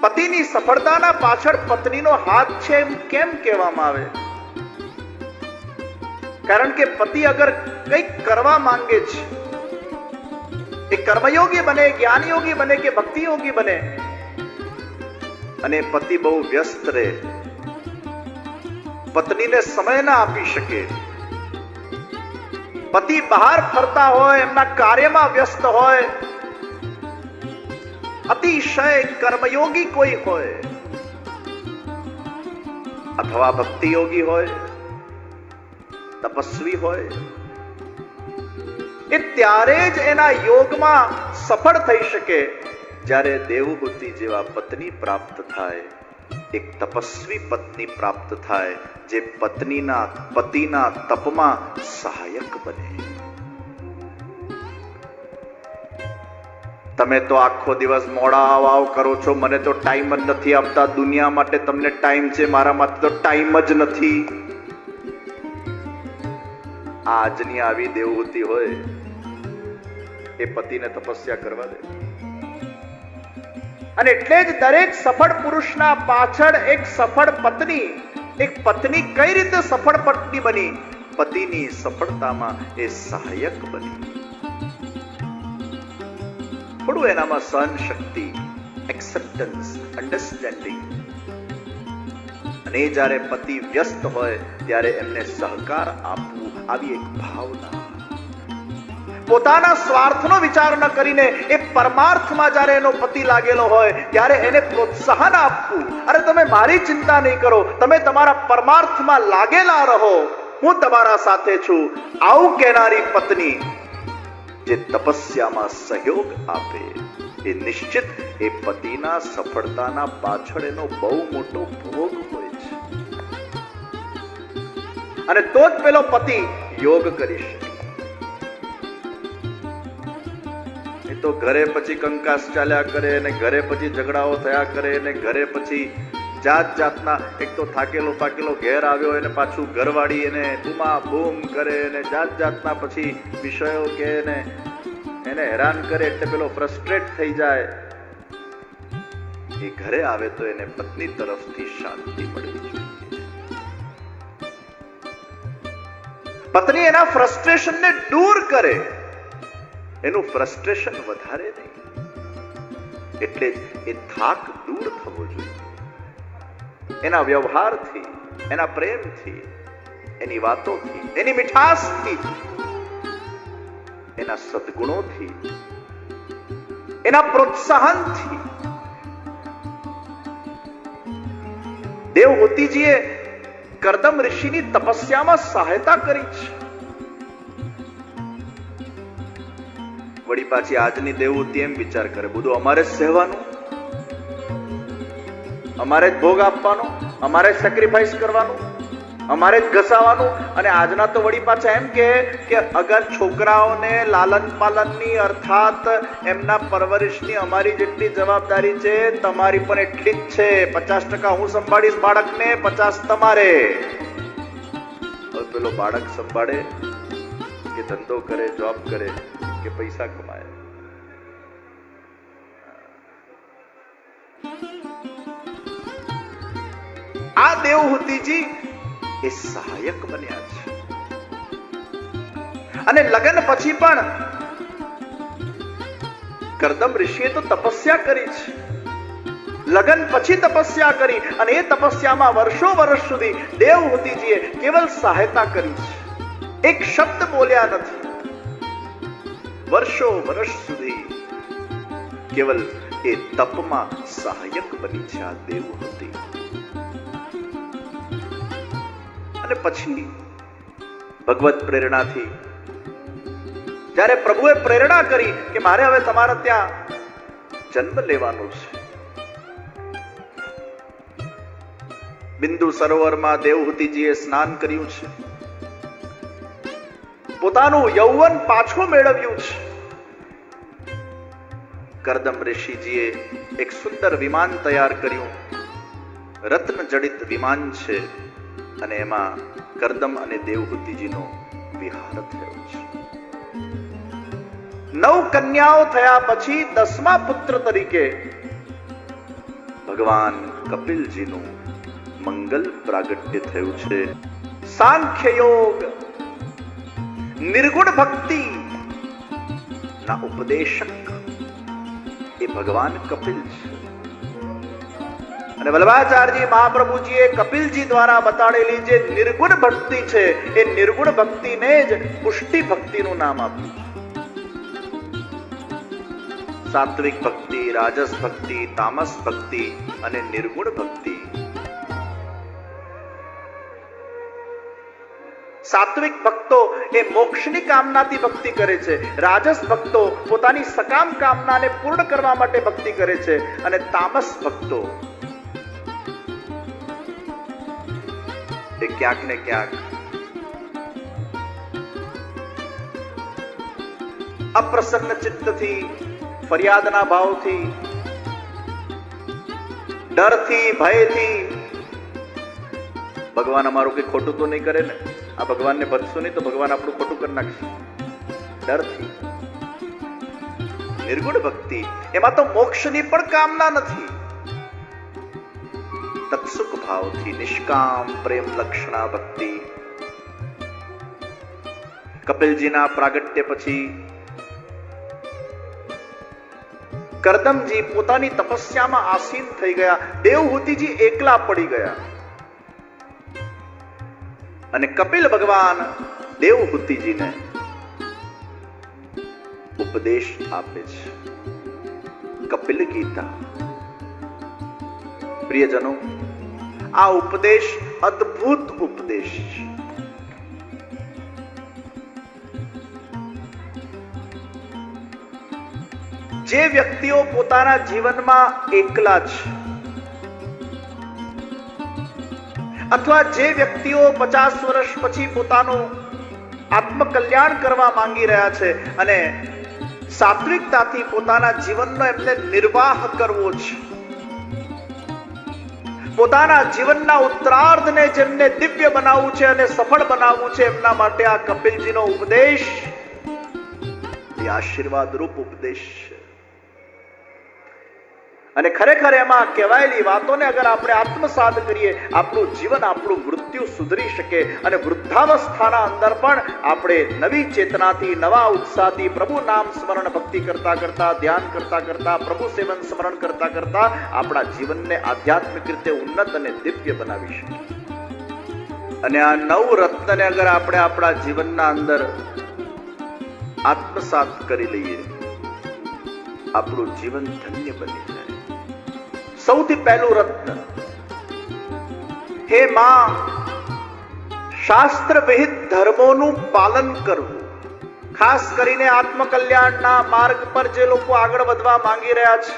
પતિની સફળતાના પાછળ પત્નીનો હાથ છે એમ કેમ કહેવામાં આવે? કારણ કે પતિ અગર કંઈક કરવા માંગે છે, એ કર્મયોગી બને, જ્ઞાનયોગી બને કે ભક્તિયોગી બને, અને પતિ બહુ વ્યસ્ત રહે, પત્નીને સમય ના આપી શકે, પતિ બહાર ફરતા હોય, એમના કાર્યમાં વ્યસ્ત હોય, અતિશય કર્મયોગી કોઈ હોય અથવા ભક્તિયોગી હોય, તપસ્વી હોય, એ ત્યારે જ એના યોગમાં સફળ થઈ શકે જ્યારે દેવહૂતિ જેવા પત્ની પ્રાપ્ત થાય, એક તપસ્વી પત્ની પ્રાપ્ત થાય, જે પતિના તપમાં સહાયક બને. તમે તો આખો દિવસ મોડા આવ કરો છો, મને તો ટાઈમ જ નથી આપતા. દુનિયા માટે તમને ટાઈમ છે, મારા માટે તો ટાઈમ જ નથી. આજની આવી દેવહૂતિ હોય એ પતિને તપસ્યા કરવા દે. અને એટલે જ દરેક સફળ પુરુષના પાછળ એક સફળ પત્ની, એક પત્ની કઈ રીતે સફળ પત્ની બની? પતિની સફળતામાં એ સહાયક બની. થોડું એનામાં સહન શક્તિ, એક્સેપ્ટન્સ, અન્ડરસ્ટેન્ડિંગ. અને જ્યારે પતિ વ્યસ્ત હોય ત્યારે એમને સહકાર આપવું, આવી એક ભાવના. પોતાના સ્વાર્થનો વિચાર ન કરીને એ પરમાર્થમાં જ્યારે એનો પતિ લાગેલો હોય ત્યારે એને પ્રોત્સાહન આપવું. અરે તમે મારી ચિંતા નહીં કરો, તમે તમારા પરમાર્થમાં લાગેલા રહો, હું તમારા સાથે છું. આવું કહેનારી પત્ની જે તપસ્યામાં સહયોગ આપે, એ નિશ્ચિત એ પતિના સફળતાના પાછળ એનો બહુ મોટો ભોગ હોય છે. અને તો જ પેલો પતિ યોગ કરી શકે. એ તો ઘરે પછી કંકાસ ચાલ્યા કરે, અને ઘરે પછી ઝઘડાઓ થયા કરે, અને ઘરે પછી જાત જાતના, એક તો થાકેલો પાકેલો ઘેર આવ્યો એને પાછું ઘરવાળી એને બૂમા બૂમ કરે, અને જાત જાતના પછી વિષયો કે એને હેરાન કરે, એટલે પેલો ફ્રસ્ટ્રેટ થઈ જાય. એ ઘરે આવે તો એને પત્ની તરફથી શાંતિ મળવી જોઈએ. પત્ની એના ફ્રસ્ટ્રેશનને દૂર કરે, એનું ફ્રસ્ટ્રેશન વધારે નહીં. એટલે જ એ થાક દૂર થવો જોઈએ. એના વ્યવહારથી, એના પ્રેમથી, એની વાતોથી, એની મીઠાશથી, એના સદગુણોથી, એના પ્રોત્સાહનથી. દેવહૂતિજીએ કરદમ ઋષિની તપસ્યામાં સહાયતા કરી છે. વળી પાછી આજની દેવહૂતિ એમ વિચાર કરે, બધું અમારે જ સહેવાનું, અમારે જ ભોગ આપવાનો, અમારે જ સેક્રિફાઈસ કરવાનું, અમારે જ ઘસાવાનું. અને આજના તો વળી પાછા એમ કે અગર છોકરાઓને લાલન પાલનની અર્થાત એમના પરવરિશની અમારી જેટલી જવાબદારી છે, તમારી પણ એટલી જ છે. 50% હું સંભાળીશ બાળકને, 50% તમારે. હવે પેલો બાળક સંભાળે કે ધંધો કરે, જોબ કરે કે પૈસા કમાય? આ દેવહૂતિજી એ સહાયક બન્યા છે. અને લગ્ન પછી પણ કરદમ ઋષિએ તો તપસ્યા કરી છે. લગ્ન પછી તપસ્યા કરી, અને એ તપસ્યામાં વર્ષો વર્ષ સુધી દેવહૂતિજીએ કેવલ સહાયતા કરી છે. એક શબ્દ બોલ્યા નથી. વર્ષો વર્ષ સુધી કેવલ એ તપમાં સહાયક બની છે આ દેવહૂતિ. અને પછી ભગવત પ્રેરણાથી જ્યારે પ્રભુએ પ્રેરણા કરી કે મારે હવે તમારા ત્યાં જન્મ લેવાનો છે, બિંદુ સરોવરમાં દેવહૂતિજીએ સ્નાન કર્યું છે, પોતાનું યૌવન પાછું મેળવ્યું છે. કરદમ ઋષિજીએ એક સુંદર વિમાન તૈયાર કર્યું. રત્ન જડિત વિમાન છે, અને એમાં કરદમ અને દેવહૂતિજીનો વિહાર થયો છે. 9 કન્યાઓ થયા પછી 10મા પુત્ર તરીકે ભગવાન કપિલજીનું મંગલ પ્રાગટ્ય થયું છે. સાંખ્ય યોગ નિર્ગુણ ભક્તિ ના ઉપદેશક એ ભગવાન કપિલ છે. અને વલ્લભાચાર્યજી મહાપ્રભુજીએ કપિલજી દ્વારા બતાડેલી જે નિર્ગુણ ભક્તિ છે એ નિર્ગુણ ભક્તિને જ પુષ્ટિ ભક્તિનું નામ આપ્યું છે. સાત્વિક ભક્તિ, રાજસ ભક્તિ, તામસ ભક્તિ અને નિર્ગુણ ભક્તિ. સાત્વિક ભક્તો એ મોક્ષની કામનાથી ભક્તિ કરે છે. રાજસ ભક્તો પોતાની સકામ કામનાને પૂર્ણ કરવા માટે ભક્તિ કરે છે. અને તામસ ભક્તો એ ક્યાંક ને ક્યાંક અપ્રસન્ન ચિત્તથી, ફરિયાદના ભાવથી, ડરથી, ભયથી, ભગવાન અમારું કઈ ખોટું તો નહીં કરે ને, આ ભગવાનને બચશું નહીં તો ભગવાન આપણું ખોટું કરી નાખશે, ડરથી. નિર્ગુણ ભક્તિ એમાં તો મોક્ષની પણ કામના નથી. તત્સુખ ભાવથી નિષ્કામ પ્રેમ લક્ષણા ભક્તિ. કપિલજીના પ્રાગટ્ય પછી કરદમજી પોતાની તપસ્યામાં આસીન થઈ ગયા. દેવહૂતિજી એકલા પડી ગયા અને કપિલ ભગવાન દેવહૂતિજીને ઉપદેશ આપે છે, કપિલ ગીતા. પ્રિયજનો, આ ઉપદેશ અદ્ભુત ઉપદેશ છે. જે વ્યક્તિઓ પોતાના જીવનમાં એકલા છે, અથવા જે વ્યક્તિઓ 50 વર્ષ પછી પોતાનું આત્મકલ્યાણ કરવા માંગી રહ્યા છે અને સાત્વિકતાથી પોતાના જીવનનો એમને નિર્વાહ કરવો છે, પોતાના જીવનના ઉત્તરાર્ધને જેમને દિવ્ય બનાવવું છે અને સફળ બનાવવું છે, એમના માટે આ કપિલજીનો ઉપદેશ એ આશીર્વાદ રૂપ ઉપદેશ છે. અને ખરેખર એમાં કહેવાયેલી વાતોને અગર આપણે આત્મસાત કરીએ, આપણું જીવન, આપણું મૃત્યુ સુધરી શકે અને વૃદ્ધાવસ્થાના અંદર પણ આપણે નવી ચેતનાથી, નવા ઉત્સાહથી પ્રભુ નામ સ્મરણ ભક્તિ કરતા કરતા, ધ્યાન કરતા કરતા, પ્રભુ સેવન સ્મરણ કરતા કરતા આપણા જીવનને આધ્યાત્મિક રીતે ઉન્નત અને દિવ્ય બનાવી શકીએ. અને આ 9 રત્નને અગર આપણે આપણા જીવનના અંદર આત્મસાત કરી લઈએ, આપણું જીવન ધન્ય બની જાય. સૌથી પહેલું રત્ન, હે માં, શાસ્ત્ર વિહિત ધર્મોનું પાલન કરવું. ખાસ કરીને આત્મકલ્યાણના માર્ગ પર જે લોકો આગળ વધવા માંગી રહ્યા છે,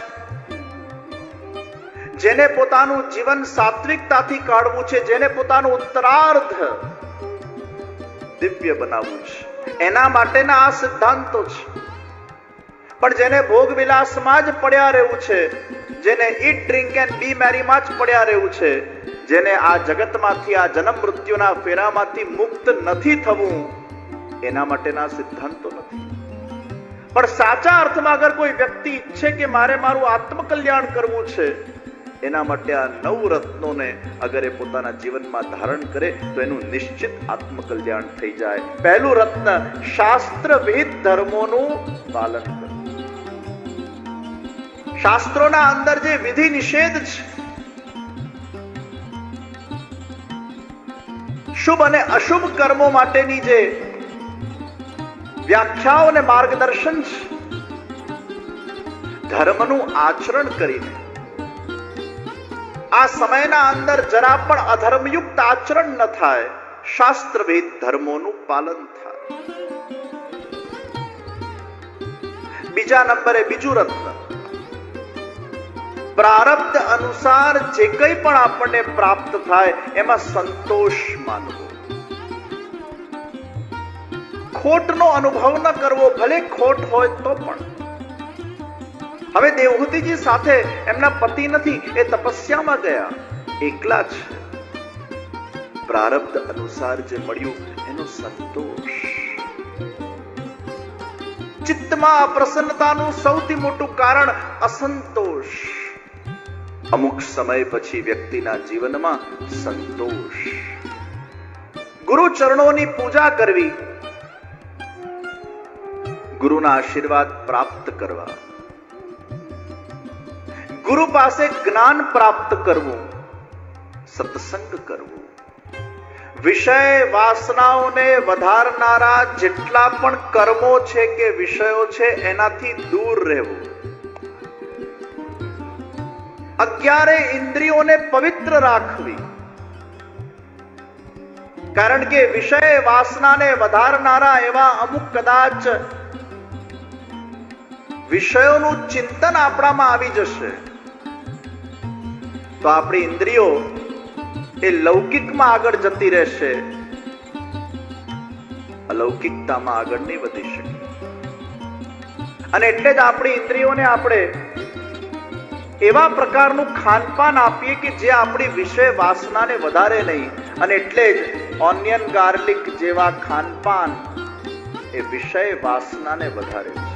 જેને પોતાનું જીવન સાત્વિકતાથી કાઢવું છે, જેને પોતાનું ઉત્તરાર્ધ દિવ્ય બનાવવું છે, એના માટેના આ સિદ્ધાંતો છે. પણ જેને ભોગ વિલાસમાં જ પડ્યા રહેવું છે, જેને ઈટ ડ્રિંક એન્ડ બી મેરીમાં જ પડ્યા રહેવું છે, જેને આ જગતમાંથી, આ જન્મ મૃત્યુના ફેરામાંથી મુક્ત નથી થવું, એના માટેના સિદ્ધાંતો નથી. પણ સાચા અર્થમાં અગર કોઈ વ્યક્તિ ઈચ્છે કે મારે મારું આત્મકલ્યાણ કરવું છે, એના માટે આ 9 રત્નોને અગર એ પોતાના જીવનમાં ધારણ કરે તો એનું નિશ્ચિત આત્મકલ્યાણ થઈ જાય. પહેલું રત્ન, શાસ્ત્ર વિહિત ધર્મોનું પાલન કરવું. શાસ્ત્રોના અંદર જે વિધિ નિષેધ છે, શુભ અને અશુભ કર્મો માટેની જે વ્યાખ્યાઓ અને માર્ગદર્શન છે, ધર્મનું આચરણ કરીને આ સમયના અંદર જરા પણ અધર્મયુક્ત આચરણ ન થાય, શાસ્ત્રવિહિત ધર્મોનું પાલન થાય. બીજા નંબરે બીજું રત્ન, પ્રારબ્ધ અનુસાર જે કંઈ પણ આપણને પ્રાપ્ત થાય એમાં સંતોષ માનવો, ખોટનો અનુભવ ન કરવો, ભલે ખોટ હોય તો પણ. હવે દેવહૂતિજી સાથે એમના પતિ નથી, એ તપસ્યામાં ગયા, એકલા છે. પ્રારબ્ધ અનુસાર જે મળ્યું એનો સંતોષ. ચિત્તમાં અપ્રસન્નતાનું સૌથી મોટું કારણ અસંતોષ. અમુક સમય પછી વ્યક્તિના જીવનમાં સંતોષ, ગુરુ ચરણોની પૂજા કરવી, ગુરુના આશીર્વાદ પ્રાપ્ત કરવા, ગુરુ પાસે જ્ઞાન પ્રાપ્ત કરવું, સત્સંગ કરવું, વિષય વાસનાઓને વધારનારા જેટલા પણ કર્મો છે કે વિષયો છે એનાથી દૂર રહેવું, 11 ઇન્દ્રિયોને પવિત્ર રાખવી, કારણ કે વિષય વાસનાને વધારનારા એવા અમુક કદાચ વિષયોનું ચિંતન આપણામાં આવી જશે તો આપણી ઇન્દ્રિયો એ લૌકિકમાં આગળ જતી રહેશે, અલૌકિકતામાં આગળ નહીં વધી શકે. અને એટલે જ આપણી ઇન્દ્રિયોને આપણે એવા પ્રકારનું ખાનપાન આપીએ કે જે આપણી વિષય વાસનાને વધારે નહીં. અને એટલે જ ઓનિયન ગાર્લિક જેવા ખાનપાન એ વિષય વાસનાને વધારે છે.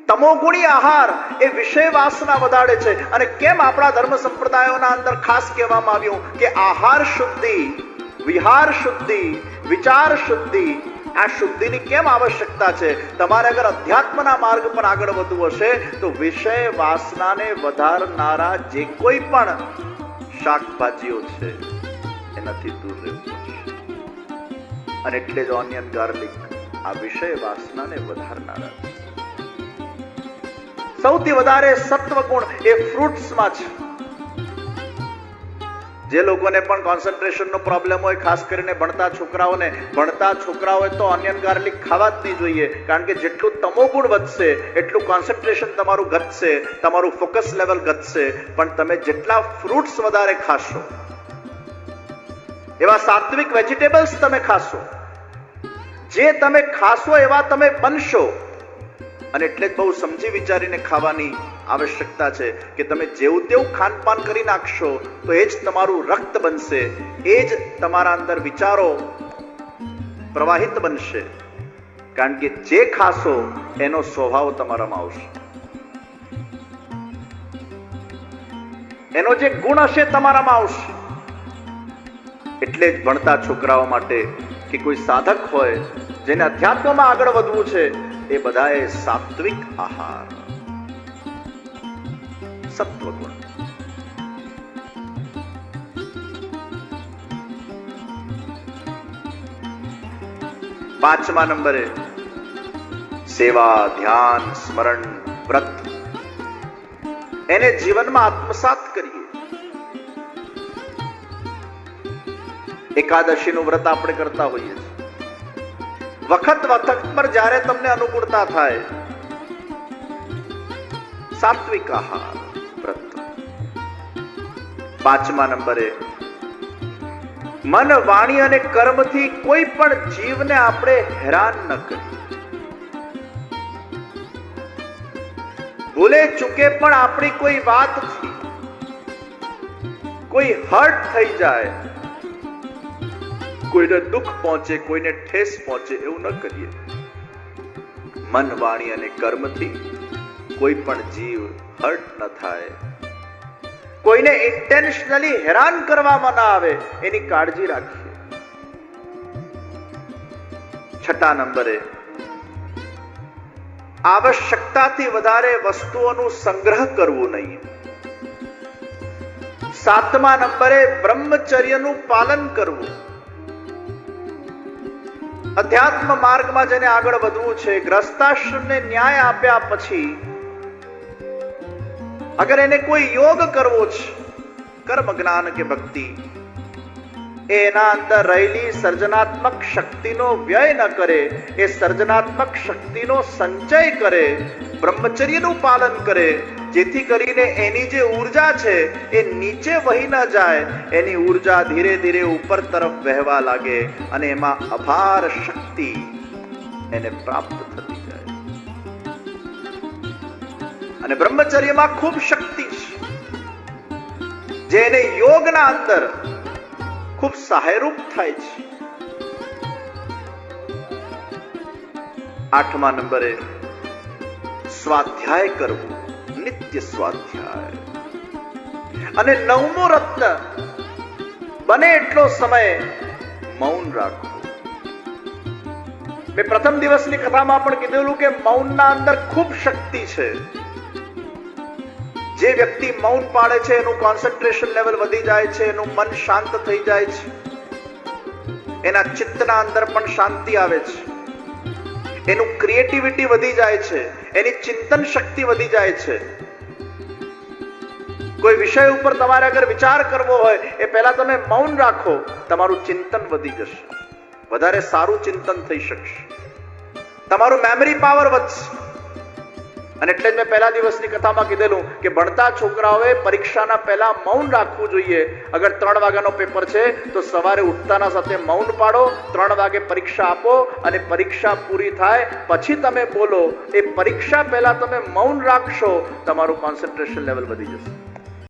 તમોગુણી આહાર એ વિષય વાસના વધારે છે. અને કેમ આપણા ધર્મ સંપ્રદાયોના અંદર ખાસ કહેવામાં આવ્યું કે આહાર શુદ્ધિ, વિહાર શુદ્ધિ, વિચાર શુદ્ધિ, આ શુદ્ધિની કેમ આવશ્યકતા છે? તમારે અગર અધ્યાત્મના માર્ગ પર આગળ વધવું હશે તો વિષય વાસનાને વધારનારા જે કોઈ પણ શાકભાજીઓ છે એનાથી દૂર રહેવું પડશે. અને એટલે જ ઓનિયન ગાર્લિક આ વિષય વાસનાને વધારનારા છે. સૌથી વધારે સત્વ ગુણ એ ફ્રૂટ્સમાં છે. જે લોકોને પણ કોન્સન્ટ્રેશનનો પ્રોબ્લેમ હોય, ખાસ કરીને ભણતા છોકરાઓએ તો ઓનિયન ગાર્લિક ખાવા જ નહીં જોઈએ. કારણ કે જેટલું તમોગુણ વધશે એટલું કોન્સન્ટ્રેશન તમારું ઘટશે, તમારું ફોકસ લેવલ ઘટશે. પણ તમે જેટલા ફ્રૂટ્સ વધારે ખાશો, એવા સાત્વિક વેજીટેબલ્સ તમે ખાશો, જે તમે ખાશો એવા તમે બનશો. અને એટલે જ બહુ સમજી વિચારીને ખાવાની આવશ્યકતા છે કે તમે જેવું તેવું ખાનપાન કરી નાખશો તો એ જ તમારું રક્ત બનશે, એ જ તમારા અંદર વિચારો પ્રવાહિત બનશે. કારણ કે જે ખાશો એનો સ્વભાવ તમારામાં આવશે, એનો જે ગુણ હશે તમારામાં આવશે. એટલે જ ભણતા છોકરાઓ માટે કે કોઈ સાધક હોય જેને અધ્યાત્મમાં આગળ વધવું છે એ બધાએ સાત્વિક આહાર, સત્વગુણ. પાંચમા નંબરે સેવા, ધ્યાન, સ્મરણ, વ્રત એને જીવનમાં આત્મસાત કરીએ. એકાદશીનું વ્રત આપણે કરતા હોઈએ છીએ. વખત પર જ્યારે તમને અનુકૂળતા થાય, સાત્વિક આહાર, વ્રત. પાંચમા નંબરે મન, વાણી અને કર્મથી કોઈ પણ જીવને આપણે હેરાન ન કરીએ. ભૂલે ચૂકે પણ આપણી કોઈ વાતથી કોઈ હર્ટ થઈ જાય, કોઈને દુઃખ પહોંચે, કોઈને ઠેસ પહોંચે એવું ન કરીએ. મન, વાણી અને કર્મથી કોઈ પણ જીવ હર્ટ ન થાય, કોઈને ઇન્ટેન્શનલી હેરાન કરવામાં ના આવે એની કાળજી રાખીએ. છઠ્ઠા નંબરે આવશ્યકતાથી વધારે વસ્તુઓનું સંગ્રહ કરવું નહીં. સાતમા નંબરે બ્રહ્મચર્યનું પાલન કરવું. અધ્યાત્મ માર્ગમાં જેને આગળ વધવું છે, ગ્રસ્તાશ્રમને ન્યાય આપ્યા પછી અગર એને કોઈ યોગ કરવો છે, કર્મ, જ્ઞાન કે ભક્તિ, એના અંદર રહેલી સર્જનાત્મક શક્તિનો વ્યય ન કરે, એ સર્જનાત્મક શક્તિનો સંચય કરે, બ્રહ્મચર્યનું પાલન કરે, જેથી કરીને એની જે ઉર્જા છે એ નીચે વહી ન જાય, એની ઉર્જા ધીરે ધીરે ઉપર તરફ વહેવા લાગે અને એમાં અપાર શક્તિ એને પ્રાપ્ત થતી જાય. અને બ્રહ્મચર્યમાં ખૂબ શક્તિ છે, જે એને યોગના અંદર ખૂબ સહાયરૂપ થાય છે. આઠમા નંબરે સ્વાધ્યાય કરવું, નિત્ય સ્વાધ્યાય. અને નવમો રત્ન, બને એટલો સમય મૌન રાખવું. મેં પ્રથમ દિવસની કથામાં પણ કીધેલું કે મૌનના અંદર ખૂબ શક્તિ છે. જે વ્યક્તિ મૌન પાડે છે એનું કોન્સન્ટ્રેશન લેવલ વધી જાય છે, એનું મન શાંત થઈ જાય છે, એના ચિત્તના અંદર પણ શાંતિ આવે છે, એનું ક્રિએટિવિટી વધી જાય છે, એની ચિંતન શક્તિ વધી જાય છે. કોઈ વિષય ઉપર તમારે અગર વિચાર કરવો હોય એ પહેલા તમે મૌન રાખો, તમારું ચિંતન વધી જશે, વધારે સારું ચિંતન થઈ શકશે, તમારું મેમરી પાવર વધશે. અને એટલે જ મેં પહેલા દિવસની કથામાં કીધેલું કે ભણતા છોકરાઓએ પરીક્ષાના પહેલા મૌન રાખવું જોઈએ. અગર 3 વાગ્યાનો પેપર છે તો સવારે ઉઠતાના સાથે મૌન પાડો, 3 વાગે પરીક્ષા આપો અને પરીક્ષા પૂરી થાય પછી તમે બોલો. એ પરીક્ષા પહેલા તમે મૌન રાખશો, તમારું કોન્સન્ટ્રેશન લેવલ વધી જશે.